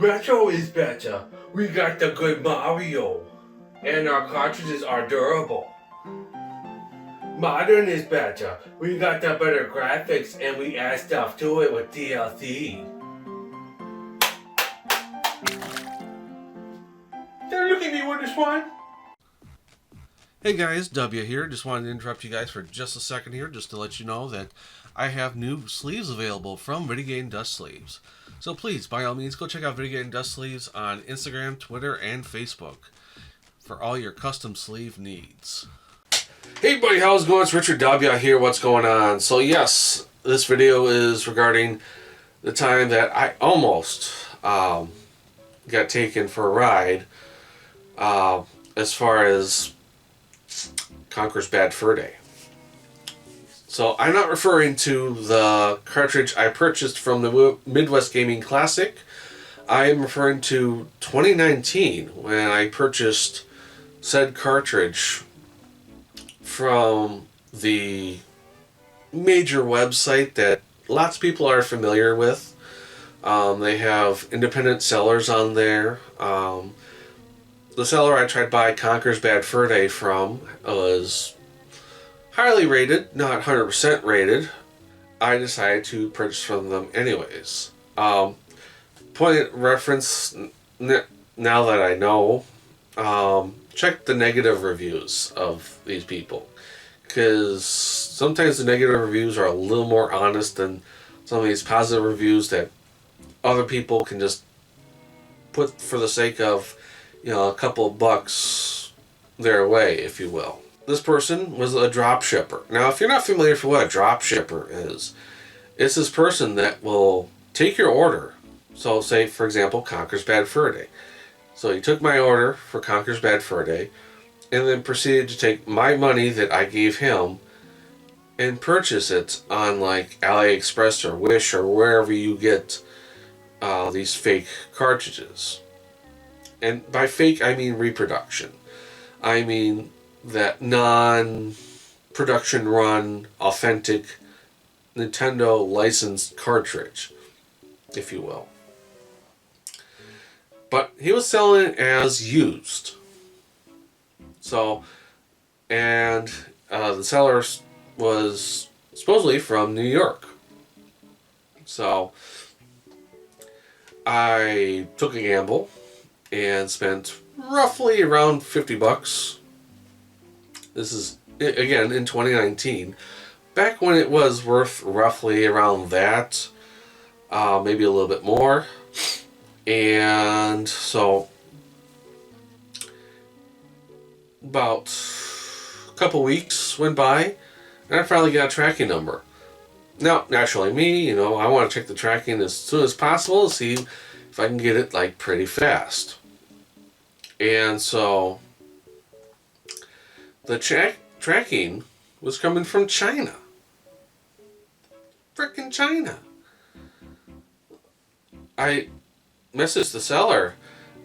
Retro is better. We got the good Mario. And our cartridges are durable. Modern is better. We got the better graphics and we add stuff to it with DLC. Don't look at me with this one. Hey guys, Dubya here. Just wanted to interrupt you guys for just a second here just to let you know that I have new sleeves available from VideoGameDustSleeves. So please, by all means, go check out VideoGameDustSleeves on Instagram, Twitter, and Facebook for all your custom sleeve needs. Hey buddy, how's it going? It's Richard Dubya here. What's going on? So yes, this video is regarding the time that I almost got taken for a ride as far as Conker's Bad Fur Day. So I'm not referring to the cartridge I purchased from the Midwest Gaming Classic. I am referring to 2019 when I purchased said cartridge from the major website that lots of people are familiar with. They have independent sellers on there. The seller I tried to buy Conker's Bad Fur Day from was highly rated, not 100% rated. I decided to purchase from them anyways. Point of reference, now that I know, check the negative reviews of these people, because sometimes the negative reviews are a little more honest than some of these positive reviews that other people can just put for the sake of, you know, a couple of bucks their way, if you will. This person was a drop shipper. Now, if you're not familiar with what a drop shipper is, it's this person that will take your order. So say, for example, Conker's Bad Fur Day. So he took my order for Conker's Bad Fur Day and then proceeded to take my money that I gave him and purchase it on like AliExpress or Wish or wherever you get these fake cartridges. And by fake, I mean reproduction. I mean that non-production run, authentic Nintendo licensed cartridge, if you will. But he was selling it as used. So, and the seller was supposedly from New York. So, I took a gamble and spent roughly around 50 bucks. This is, again, in 2019. Back when it was worth roughly around that, maybe a little bit more. And so, about a couple weeks went by, and I finally got a tracking number. Now, naturally me, you know, I want to check the tracking as soon as possible to see if I can get it, like, pretty fast. And so, the tracking was coming from China. Frickin' China. I messaged the seller,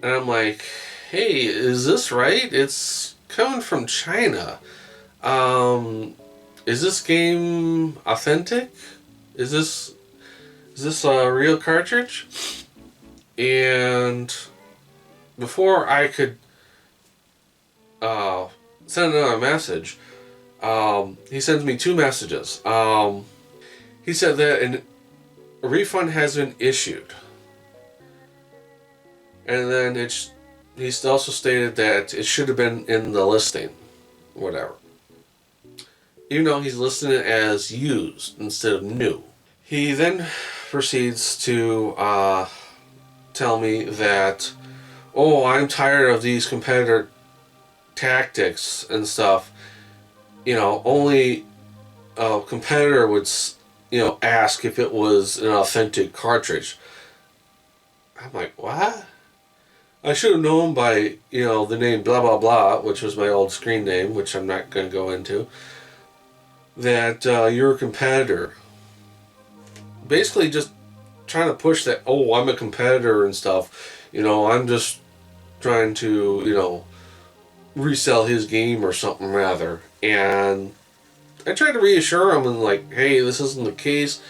and I'm like, hey, is this right? It's coming from China. Is this game authentic? Is this a real cartridge? And before I could send another message, he sends me two messages. He said that a refund has been issued. And then he also stated that it should have been in the listing. Whatever. Even though he's listing it as used instead of new. He then proceeds to tell me that, oh, I'm tired of these competitor tactics and stuff. You know, only a competitor would, you know, ask if it was an authentic cartridge. I'm like, what? I should have known by, you know, the name blah blah blah, which was my old screen name, which I'm not going to go into, that you're a competitor. Basically just trying to push that, oh, I'm a competitor and stuff. You know, I'm just trying to, you know, resell his game or something rather. And I tried to reassure him and like, hey, this isn't the case.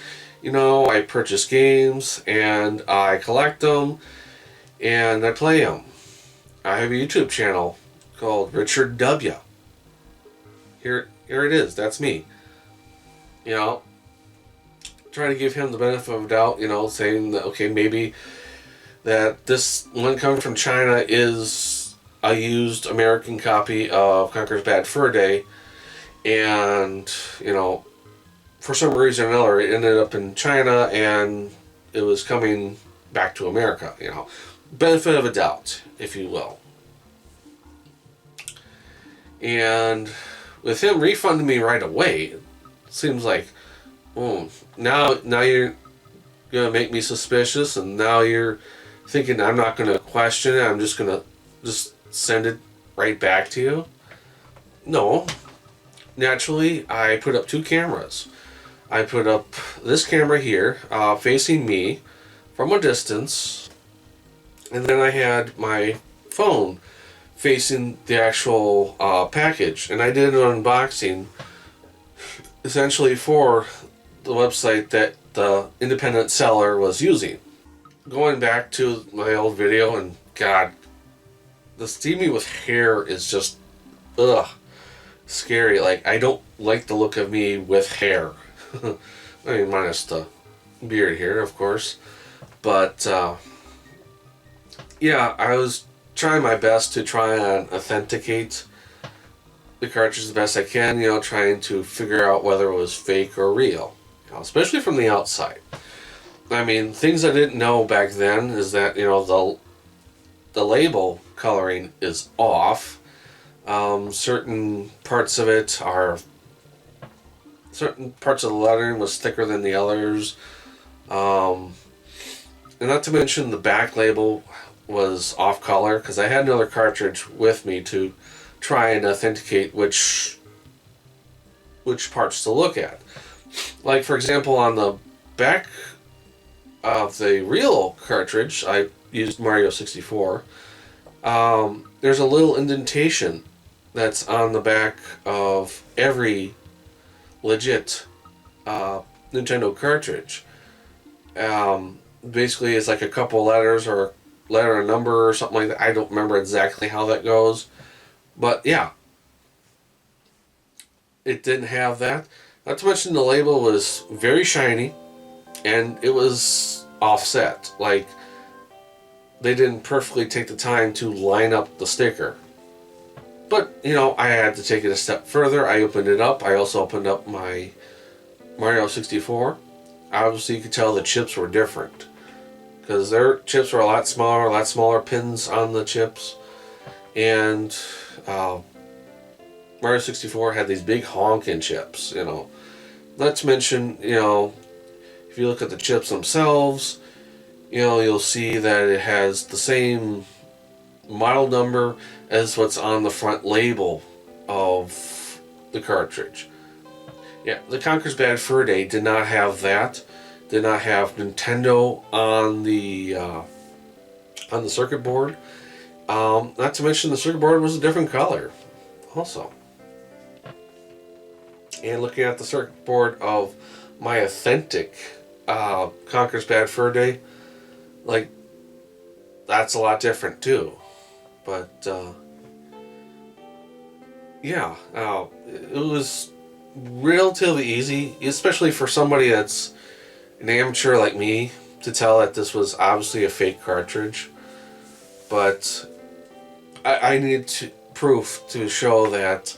You know, I purchase games and I collect them. and I play them. I have a YouTube channel called Richard Dubya. Here it is. That's me. You know, trying to give him the benefit of doubt. You know, saying that okay, maybe that this one coming from China is a used American copy of Conker's Bad Fur Day, and you know, for some reason or another, it ended up in China and it was coming back to America. You know, benefit of a doubt, if you will. And with him refunding me right away, it seems like, oh, now you're gonna make me suspicious, and now you're thinking I'm not gonna question it. I'm just gonna send it right back to you. No, naturally, I put up 2 cameras. I put up this camera here, facing me from a distance, and then I had my phone facing the actual package, and I did an unboxing essentially for the website that the independent seller was using. Going back to my old video, and God, the steamy with hair is just scary. Like, I don't like the look of me with hair. I mean, minus the beard here, of course. But yeah, I was trying my best to try and authenticate the cartridge the best I can, you know, trying to figure out whether it was fake or real, you know, especially from the outside. I mean, things I didn't know back then is that, you know, the label coloring is off. Certain parts of it are, certain parts of the lettering was thicker than the others. And not to mention the back label was off color, because I had another cartridge with me to try and authenticate which parts to look at. Like, for example, on the back of the real cartridge, I used Mario 64. There's a little indentation that's on the back of every legit Nintendo cartridge. Basically, it's like a couple letters or a letter and number or something like that. I don't remember exactly how that goes. But yeah, it didn't have that. Not to mention the label was very shiny and it was offset. Like, they didn't perfectly take the time to line up the sticker. But, you know, I had to take it a step further. I opened it up. I also opened up my Mario 64. Obviously, you could tell the chips were different, because their chips were a lot smaller pins on the chips. And Mario 64 had these big honking chips, you know. Not to mention, you know, if you look at the chips themselves, you know, you'll see that it has the same model number as what's on the front label of the cartridge. Yeah, the Conker's Bad Fur Day did not have that. Did not have Nintendo on the circuit board. Not to mention the circuit board was a different color also. And looking at the circuit board of my authentic Conker's Bad Fur Day, like, that's a lot different too. But yeah, it was relatively easy, especially for somebody that's an amateur like me, to tell that this was obviously a fake cartridge. But I needed proof to show that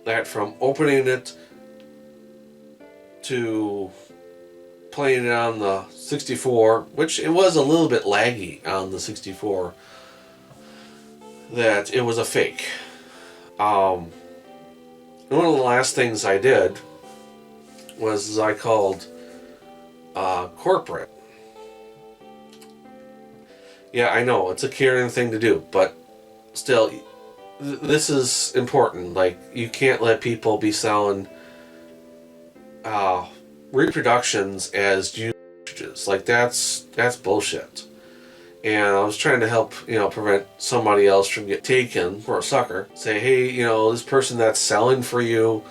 that from opening it to playing it on the 64, which it was a little bit laggy on the 64, that it was a fake. One of the last things I did was I called corporate. Yeah, I know, it's a caring thing to do, but still, this is important. Like, you can't let people be selling reproductions as usages. Like, that's bullshit. And I was trying to help, you know, prevent somebody else from getting taken for a sucker. Say, hey, you know, this person that's selling for you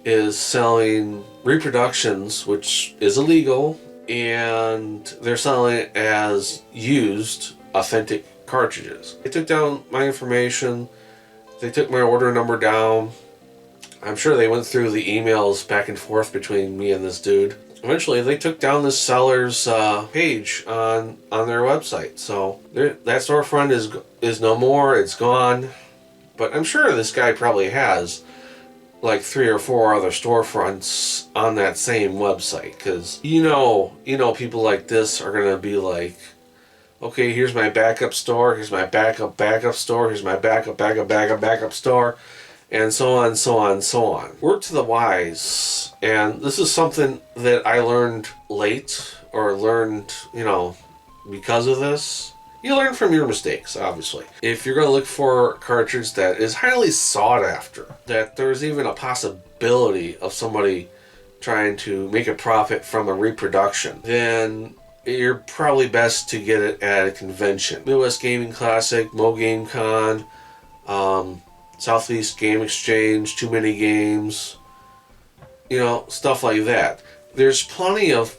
is selling reproductions, which is illegal. and they're selling it as used, authentic cartridges. They took down my information. They took my order number down. I'm sure they went through the emails back and forth between me and this dude. Eventually, they took down this seller's page on their website. So that storefront is no more. It's gone. But I'm sure this guy probably has like 3 or 4 other storefronts on that same website. Because you know people like this are gonna be like, okay, here's my backup store. Here's my backup store. Here's my backup store. And so on, so on, so on. Word to the wise. And this is something that I learned late, or learned, because of this. You learn from your mistakes, obviously. If you're going to look for a cartridge that is highly sought after, that there's even a possibility of somebody trying to make a profit from a reproduction, then you're probably best to get it at a convention. Midwest Gaming Classic, Mo Game Con, Southeast Game Exchange, Too Many Games, stuff like that. There's plenty of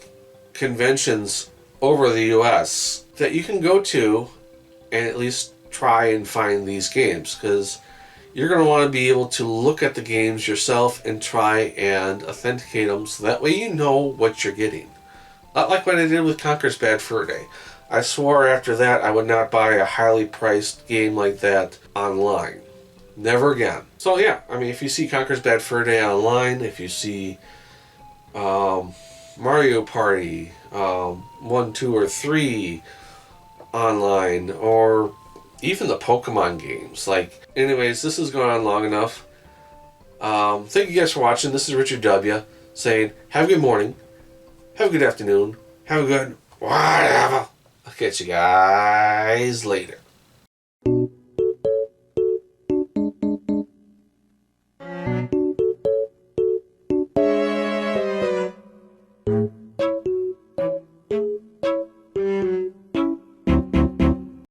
conventions over the US that you can go to and at least try and find these games, because you're going to want to be able to look at the games yourself and try and authenticate them, so that way you know what you're getting. Not like what I did with Conker's Bad Fur Day. I swore after that I would not buy a highly priced game like that online. Never again. So yeah, if you see Conker's Bad Fur Day online, if you see Mario Party 1, 2, or 3 online, or even the Pokemon games. Anyways, this has gone on long enough. Thank you guys for watching. This is Richard Dubya saying, have a good morning, have a good afternoon, have a good whatever. I'll catch you guys later.